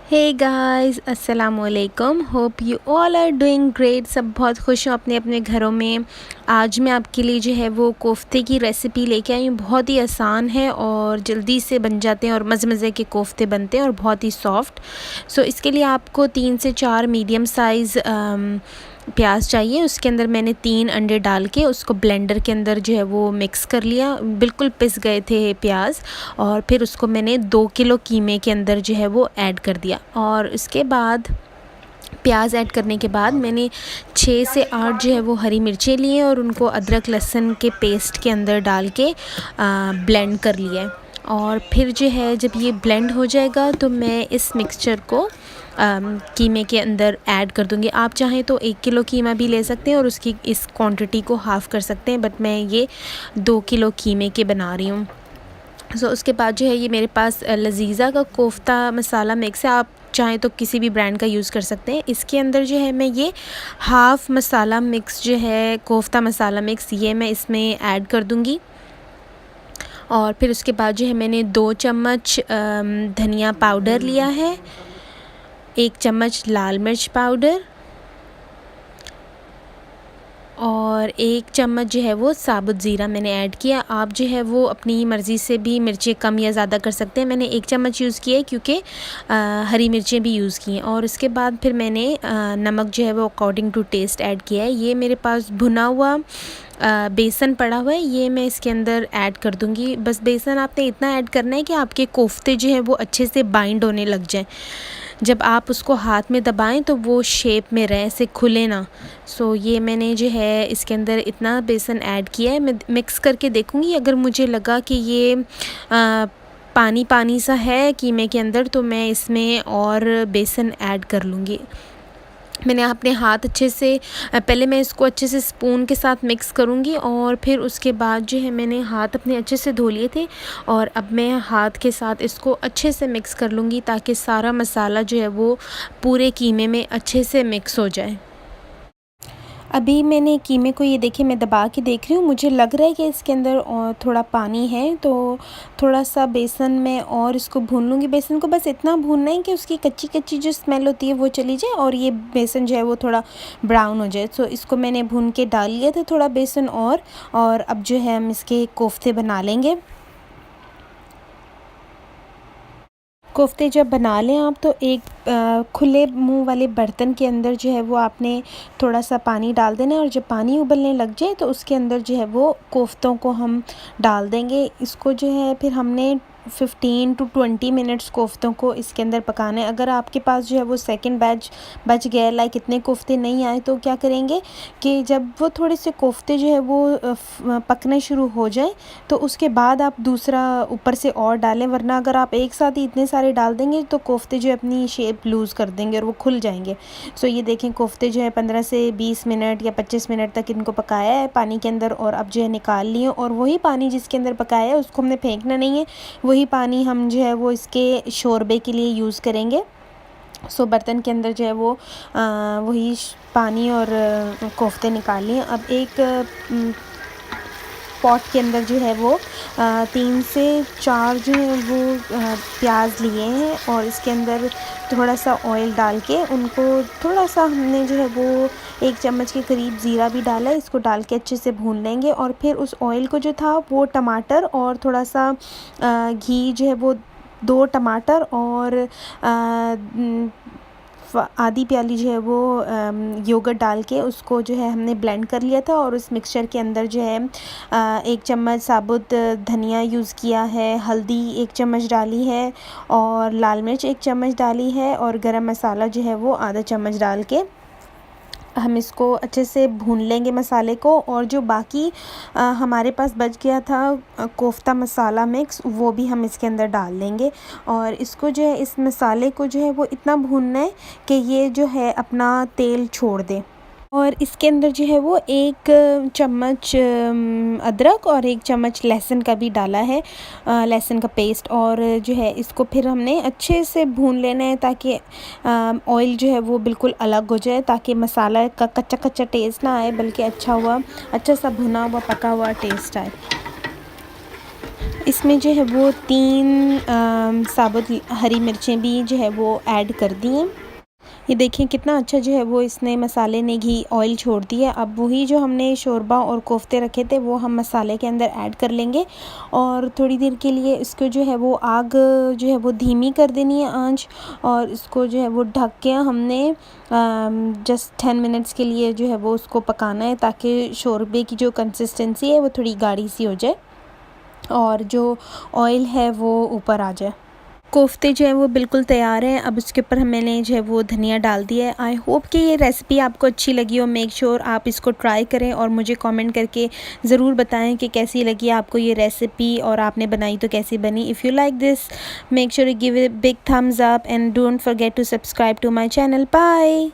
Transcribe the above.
हे guys अस्सलाम वालेकुम। Hope you all are doing great. सब बहुत खुश हूँ अपने अपने घरों में। आज मैं आपके लिए जो है वो कोफ्ते की रेसिपी लेके आई हूँ। बहुत ही आसान है और जल्दी से बन जाते हैं और मज़े मज़े के कोफ्ते बनते हैं और बहुत ही सॉफ्ट। सो इसके लिए आपको 3 से 4 मीडियम साइज़ प्याज चाहिए। उसके अंदर मैंने 3 अंडे डाल के उसको ब्लेंडर के अंदर जो है वो मिक्स कर लिया। बिल्कुल पिस गए थे प्याज। और फिर उसको मैंने 2 किलो कीमे के अंदर जो है वो ऐड कर दिया। और उसके बाद प्याज ऐड करने के बाद मैंने 6 से 8 जो है वो हरी मिर्चें लिए और उनको अदरक लहसुन के पेस्ट के अंदर डाल के ब्लेंड कर लिया है। और फिर जो है जब ये ब्लेंड हो जाएगा तो मैं इस मिक्सचर को कीमे के अंदर ऐड कर दूँगी। आप चाहें तो 1 किलो कीमा भी ले सकते हैं और उसकी इस क्वांटिटी को हाफ़ कर सकते हैं, बट मैं ये 2 किलो कीमे के बना रही हूँ। उसके बाद जो है ये मेरे पास लजीज़ा का कोफ्ता मसाला मिक्स है। आप चाहें तो किसी भी ब्रांड का यूज़ कर सकते हैं। इसके अंदर जो है मैं ये हाफ़ मसाला मिक्स जो है कोफ्ता मसाला मिक्स ये मैं इसमें ऐड कर दूँगी। और फिर उसके बाद जो है मैंने 2 चम्मच धनिया पाउडर लिया है, 1 चम्मच लाल मिर्च पाउडर और 1 चम्मच जो है वो साबुत ज़ीरा मैंने ऐड किया। आप जो है वो अपनी मर्ज़ी से भी मिर्चें कम या ज़्यादा कर सकते हैं। मैंने 1 चम्मच यूज़ किया है क्योंकि हरी मिर्चें भी यूज़ की हैं। और उसके बाद फिर मैंने नमक जो है वो अकॉर्डिंग टू टेस्ट ऐड किया है। ये मेरे पास भुना हुआ बेसन पड़ा हुआ है, ये मैं इसके अंदर ऐड कर दूँगी। बस बेसन आपने इतना ऐड करना है कि आपके कोफ्ते जो हैं वो अच्छे से बाइंड होने लग जाएँ। जब आप उसको हाथ में दबाएं तो वो शेप में रहे, ऐसे खुले ना। ये मैंने जो है इसके अंदर इतना बेसन ऐड किया है। मैं मिक्स करके देखूँगी, अगर मुझे लगा कि ये पानी पानी सा है कीमे के अंदर तो मैं इसमें और बेसन ऐड कर लूँगी। मैंने अपने हाथ अच्छे से पहले मैं इसको अच्छे से स्पून के साथ मिक्स करूँगी और फिर उसके बाद जो है मैंने हाथ अपने अच्छे से धो लिए थे और अब मैं हाथ के साथ इसको अच्छे से मिक्स कर लूँगी ताकि सारा मसाला जो है वो पूरे कीमे में अच्छे से मिक्स हो जाए। अभी मैंने कीमे को ये देखिए मैं दबा के देख रही हूँ, मुझे लग रहा है कि इसके अंदर और थोड़ा पानी है, तो थोड़ा-सा बेसन में और इसको भून लूँगी। बेसन को बस इतना भूनना है कि उसकी कच्ची-कच्ची जो स्मेल होती है वो चली जाए और ये बेसन जो है वो थोड़ा ब्राउन हो जाए। इसको मैंने भून के डाल लिया था थोड़ा बेसन और अब जो है हम इसके कोफ्ते बना लेंगे। कोफ्ते जब बना लें आप तो एक खुले मुंह वाले बर्तन के अंदर जो है वो आपने थोड़ा सा पानी डाल देना है और जब पानी उबलने लग जाए तो उसके अंदर जो है वो कोफ्तों को हम डाल देंगे। इसको जो है फिर हमने 15 टू 20 मिनट्स कोफ्तों को इसके अंदर पकाना है। अगर आपके पास जो है वो सेकंड बैच बच गया, लाइक इतने कोफ्ते नहीं आए, तो क्या करेंगे कि जब वो थोड़े से कोफ्ते जो है वो पकने शुरू हो जाए तो उसके बाद आप दूसरा ऊपर से और डालें, वरना अगर आप एक साथ ही इतने सारे डाल देंगे तो कोफ्ते जो है अपनी शेप लूज़ कर देंगे और वो खुल जाएंगे। ये देखें कोफ्ते जो है 15 से 20 मिनट या 25 मिनट तक इनको पकाया है पानी के अंदर और अब जो है निकाल लिए और वही पानी जिसके अंदर पकाया है उसको हमने फेंकना नहीं है, वही पानी हम जो है वो इसके शोरबे के लिए यूज़ करेंगे। बर्तन के अंदर जो है वो वही पानी और कोफ्ते निकाल लिए। अब एक पॉट के अंदर जो है वो 3 से 4 जो है वो प्याज लिए हैं और इसके अंदर थोड़ा सा ऑयल डाल के उनको थोड़ा सा हमने जो है वो 1 चम्मच के करीब ज़ीरा भी डाला है। इसको डाल के अच्छे से भून लेंगे और फिर उस ऑयल को जो था वो टमाटर और थोड़ा सा घी जो है वो 2 टमाटर और आधी प्याली जो है वो योगर्ट डाल के उसको जो है हमने ब्लेंड कर लिया था और उस मिक्सचर के अंदर जो है 1 चम्मच साबुत धनिया यूज़ किया है, हल्दी 1 चम्मच डाली है और लाल मिर्च 1 चम्मच डाली है और गरम मसाला जो है वो आधा चम्मच डाल के हम इसको अच्छे से भून लेंगे मसाले को। और जो बाकी हमारे पास बच गया था कोफ्ता मसाला मिक्स वो भी हम इसके अंदर डाल लेंगे और इसको जो है इस मसाले को जो है वो इतना भूनना है कि ये जो है अपना तेल छोड़ दे। और इसके अंदर जो है वो 1 चम्मच अदरक और 1 चम्मच लहसुन का भी डाला है, लहसुन का पेस्ट। और जो है इसको फिर हमने अच्छे से भून लेना है ताकि ऑयल जो है वो बिल्कुल अलग हो जाए, ताकि मसाला का कच्चा कच्चा टेस्ट ना आए बल्कि अच्छा सा भुना हुआ पका हुआ टेस्ट आए। इसमें जो है वो 3 साबुत हरी मिर्चें भी जो है वो ऐड कर दी हैं। ये देखें कितना अच्छा जो है वो इसने मसाले ने घी ऑयल छोड़ दिया। अब वही जो हमने शोरबा और कोफ्ते रखे थे वो हम मसाले के अंदर ऐड कर लेंगे और थोड़ी देर के लिए इसको जो है वो आग जो है वो धीमी कर देनी है आंच, और इसको जो है वो ढक के हमने जस्ट 10 मिनट्स के लिए जो है वो उसको पकाना है, ताकि शोरबे की जो कंसिस्टेंसी है वो थोड़ी गाढ़ी सी हो जाए और जो ऑयल है वो ऊपर आ जाए। कोफ्ते जो है वो बिल्कुल तैयार हैं। अब उसके ऊपर मैंने जो है वो धनिया डाल दिया है। आई होप कि ये रेसिपी आपको अच्छी लगी हो। मेक श्योर आप इसको ट्राई करें और मुझे कमेंट करके ज़रूर बताएं कि कैसी लगी आपको ये रेसिपी और आपने बनाई तो कैसी बनी। If you like this, make sure you give it big thumbs up and don't forget to subscribe to my channel. Bye.